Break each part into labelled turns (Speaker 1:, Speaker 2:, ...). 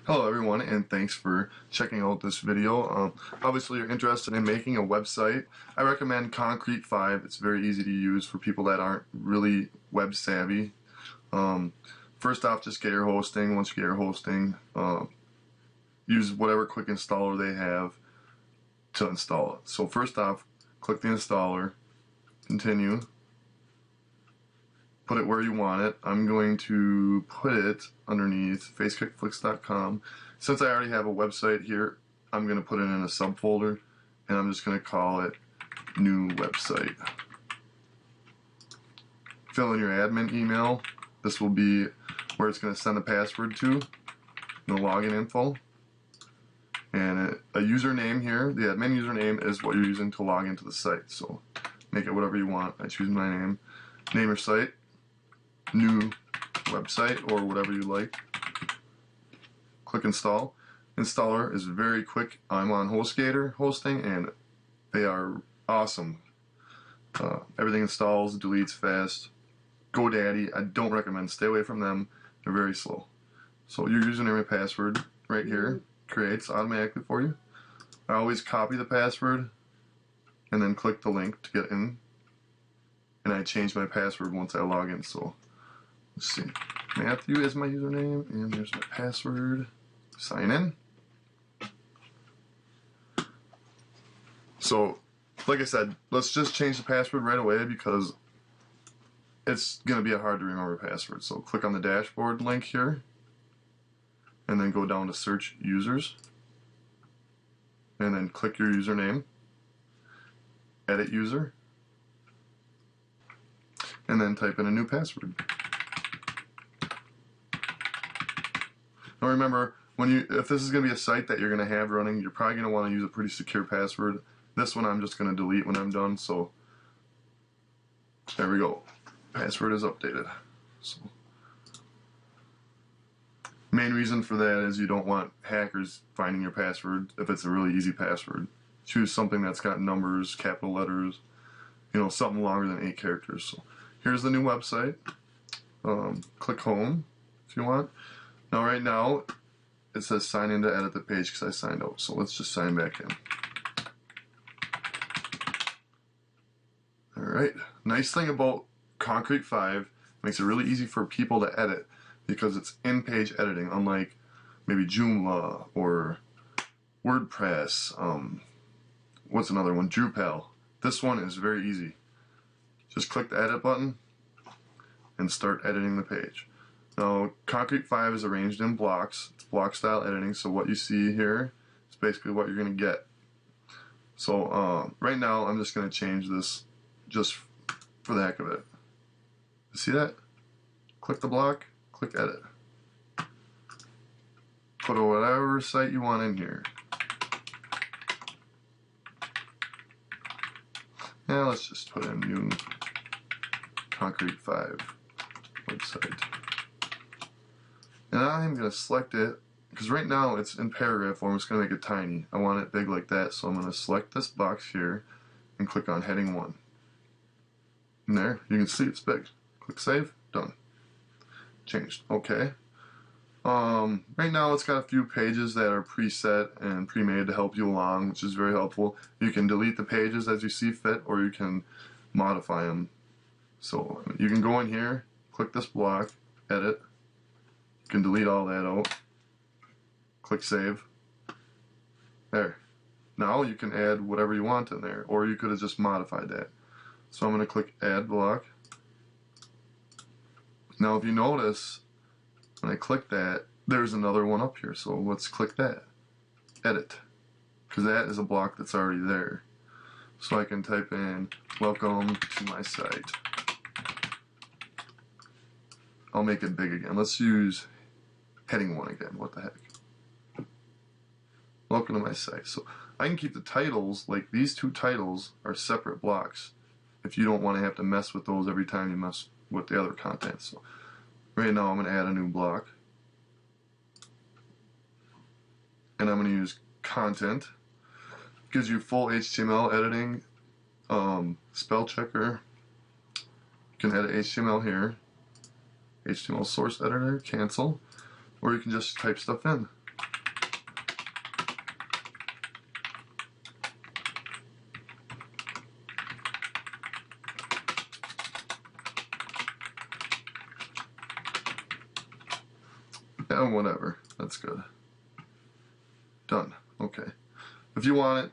Speaker 1: Hello everyone, and thanks for checking out this video. Obviously you're interested in making a website. I recommend Concrete5. It's very easy to use for people that aren't really web savvy. First off, just get your hosting. Once you get your hosting, use whatever quick installer they have to install it. So first off, click the installer, continue, put it where you want it. I'm going to put it underneath facekickflix.com. Since I already have a website here, I'm going to put it in a subfolder, and I'm just going to call it new website. Fill in your admin email. This will be where it's going to send the password to, the login info. And a username here, the admin username is what you're using to log into the site. So make it whatever you want. I choose my name. Name your site, new website, or whatever you like. Click install. Installer is very quick. I'm on HostGator hosting, and they are awesome. Everything installs, deletes fast. GoDaddy, I don't recommend. Stay away from them. They're very slow. So your username and password right here creates automatically for you. I always copy the password and then click the link to get in. And I change my password once I log in. So let's see. Matthew is my username, and there's my password. Sign in. So, like I said, let's just change the password right away because it's going to be a hard to remember password. So click on the dashboard link here, and then go down to search users, and then click your username, edit user, and then type in a new password. Now remember, if this is going to be a site that you're going to have running, you're probably going to want to use a pretty secure password. This one I'm just going to delete when I'm done. So there we go. Password is updated. So main reason for that is you don't want hackers finding your password if it's a really easy password. Choose something that's got numbers, capital letters, something longer than 8 characters. So here's the new website. Click home if you want. Now right now it says sign in to edit the page because I signed out. So let's just sign back in. Alright, nice thing about Concrete5, makes it really easy for people to edit because it's in-page editing, unlike maybe Joomla or WordPress. What's another one? Drupal. This one is very easy. Just click the edit button and start editing the page. Now, Concrete5 is arranged in blocks. It's block style editing, so what you see here is basically what you're going to get. So right now I'm just going to change this just for the heck of it. See that? Click the block, click edit. Put whatever site you want in here. Yeah, let's just put in new Concrete5 website. And I'm going to select it, because right now it's in paragraph form. It's going to make it tiny. I want it big like that, so I'm going to select this box here and click on heading 1. And there, you can see it's big. Click save, done. Changed, okay. Right now it's got a few pages that are preset and pre-made to help you along, which is very helpful. You can delete the pages as you see fit, or you can modify them. So you can go in here, click this block, edit. You can delete all that out. Click save. There. Now you can add whatever you want in there, or you could have just modified that. So I'm going to click add block. Now if you notice, when I click that, there's another one up here. So let's click that. Edit. Because that is a block that's already there. So I can type in, welcome to my site. I'll make it big again. Let's use heading 1 again. What the heck? Welcome to my site. So I can keep the titles, like these 2 titles are separate blocks if you don't want to have to mess with those every time you mess with the other content. So right now I'm going to add a new block. And I'm going to use content. It gives you full HTML editing, spell checker. You can edit HTML here. HTML source editor, cancel. Or you can just type stuff in. Yeah, whatever. That's good. Done. Okay. If you want it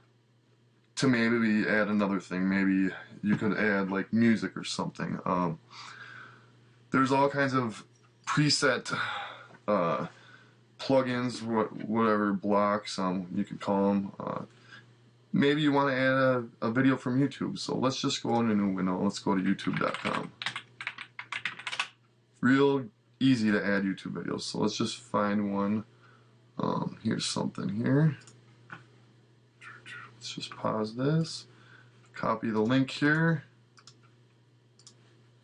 Speaker 1: to maybe add another thing, maybe you could add like music or something. There's all kinds of preset plugins, whatever blocks you could call them. Maybe you want to add a video from YouTube. So let's just go in a new window. Let's go to youtube.com. Real easy to add YouTube videos. So let's just find one. Here's something here. Let's just pause this. Copy the link here.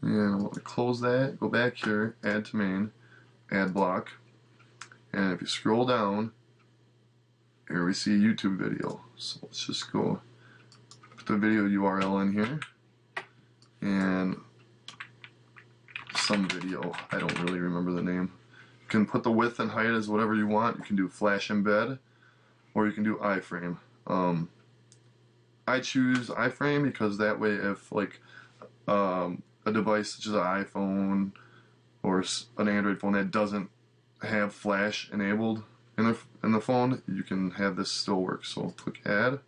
Speaker 1: And we'll close that. Go back here. Add to main. Add block. And if you scroll down, here we see YouTube video. So let's just go put the video URL in here. And some video. I don't really remember the name. You can put the width and height as whatever you want. You can do flash embed, or you can do iframe. I choose iframe because that way if like a device such as an iPhone or an Android phone that doesn't have flash enabled in the phone, you can have this still work. So click add,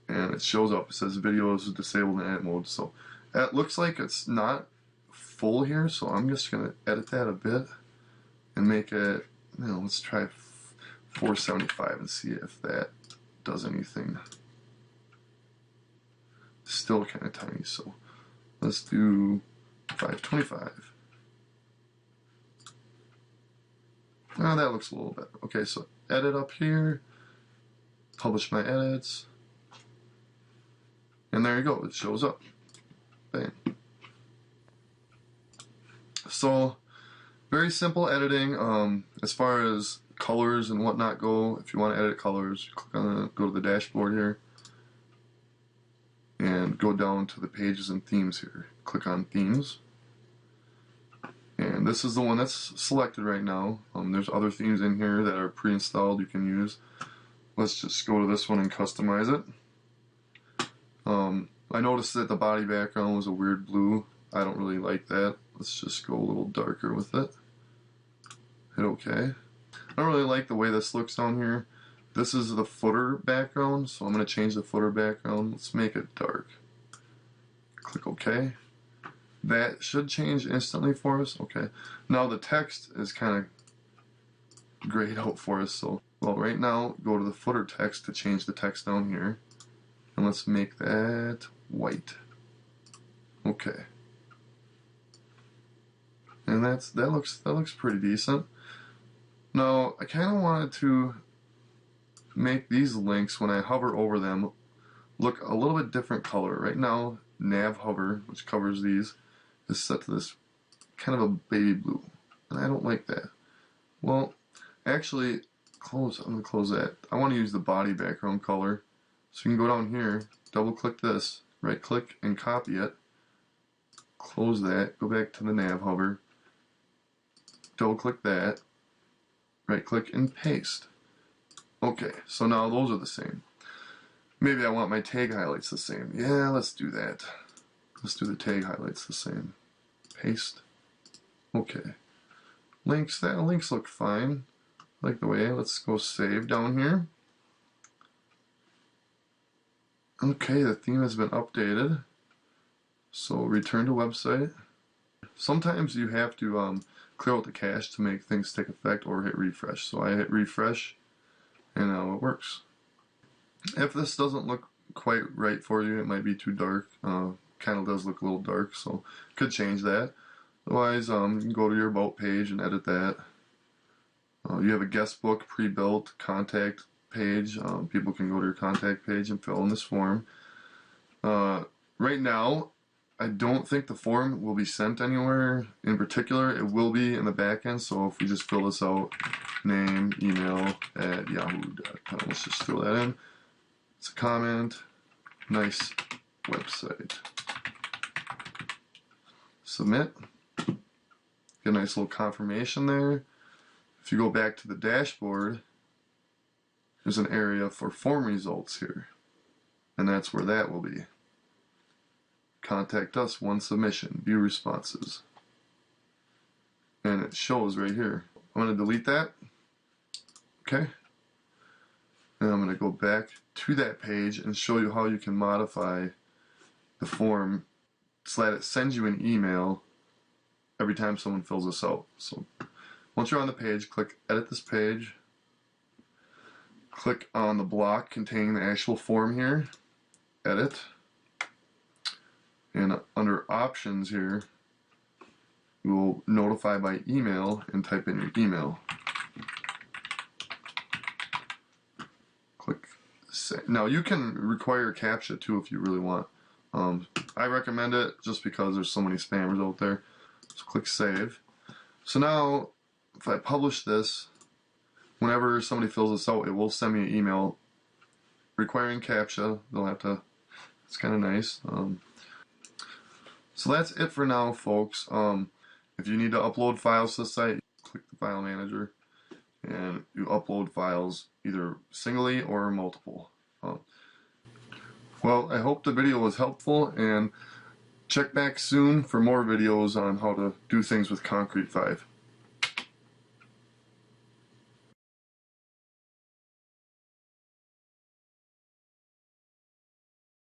Speaker 1: and it shows up. It says video is disabled in edit mode. So it looks like it's not full here, so I'm just gonna edit that a bit and make it, let's try 475 and see if that does anything. Still kind of tiny, so let's do 525. Now that looks a little better. Okay, so edit up here, publish my edits, and there you go, it shows up. Bam. So, very simple editing. As far as colors and whatnot go, if you want to edit colors, click on go to the dashboard here, and go down to the pages and themes here. Click on themes. And this is the one that's selected right now. There's other themes in here that are pre-installed you can use. Let's just go to this one and customize it. I noticed that the body background was a weird blue. I don't really like that. Let's just go a little darker with it. Hit OK. I don't really like the way this looks down here. This is the footer background, so I'm going to change the footer background. Let's make it dark. Click OK. That should change instantly for us. Okay. Now the text is kind of grayed out for us. So, well, right now, go to the footer text to change the text down here. And let's make that white. Okay. And that looks pretty decent. Now, I kind of wanted to make these links, when I hover over them, look a little bit different color. Right now, nav hover, which covers these, is set to this kind of a baby blue. And I don't like that. Well, actually, I'm going to close that. I want to use the body background color. So you can go down here, double click this, right click and copy it. Close that, go back to the nav hover. Double click that, right click and paste. Okay, so now those are the same. Maybe I want my tag highlights the same. Yeah, let's do that. Let's do the tag highlights the same. Paste. Okay. Links look fine. I like the way. Let's go save down here. Okay, the theme has been updated. So return to website. Sometimes you have to clear out the cache to make things take effect, or hit refresh. So I hit refresh, and now it works. If this doesn't look quite right for you, it might be too dark. Kind of does look a little dark, so could change that. Otherwise, you can go to your about page and edit that. You have a guest book pre-built contact page. People can go to your contact page and fill in this form. Right now, I don't think the form will be sent anywhere in particular. It will be in the back end, so if we just fill this out, name, email at yahoo.com. Let's just throw that in. It's a comment. Nice website. Submit. Get a nice little confirmation there. If you go back to the dashboard, there's an area for form results here. And that's where that will be. Contact us, one submission, view responses. and it shows right here. I'm going to delete that. Okay. And I'm going to go back to that page and show you how you can modify the form so that it sends you an email every time someone fills this out. So once you're on the page, click Edit this page. Click on the block containing the actual form here. Edit. And under Options here, you will notify by email and type in your email. Click Save. Now you can require CAPTCHA too if you really want. I recommend it just because there's so many spammers out there. So click Save. So now if I publish this, whenever somebody fills this out, it will send me an email requiring CAPTCHA. They'll have to, it's kind of nice. So that's it for now, folks. If you need to upload files to the site, click the file manager and you upload files either singly or multiple. Well, I hope the video was helpful, and check back soon for more videos on how to do things with Concrete5.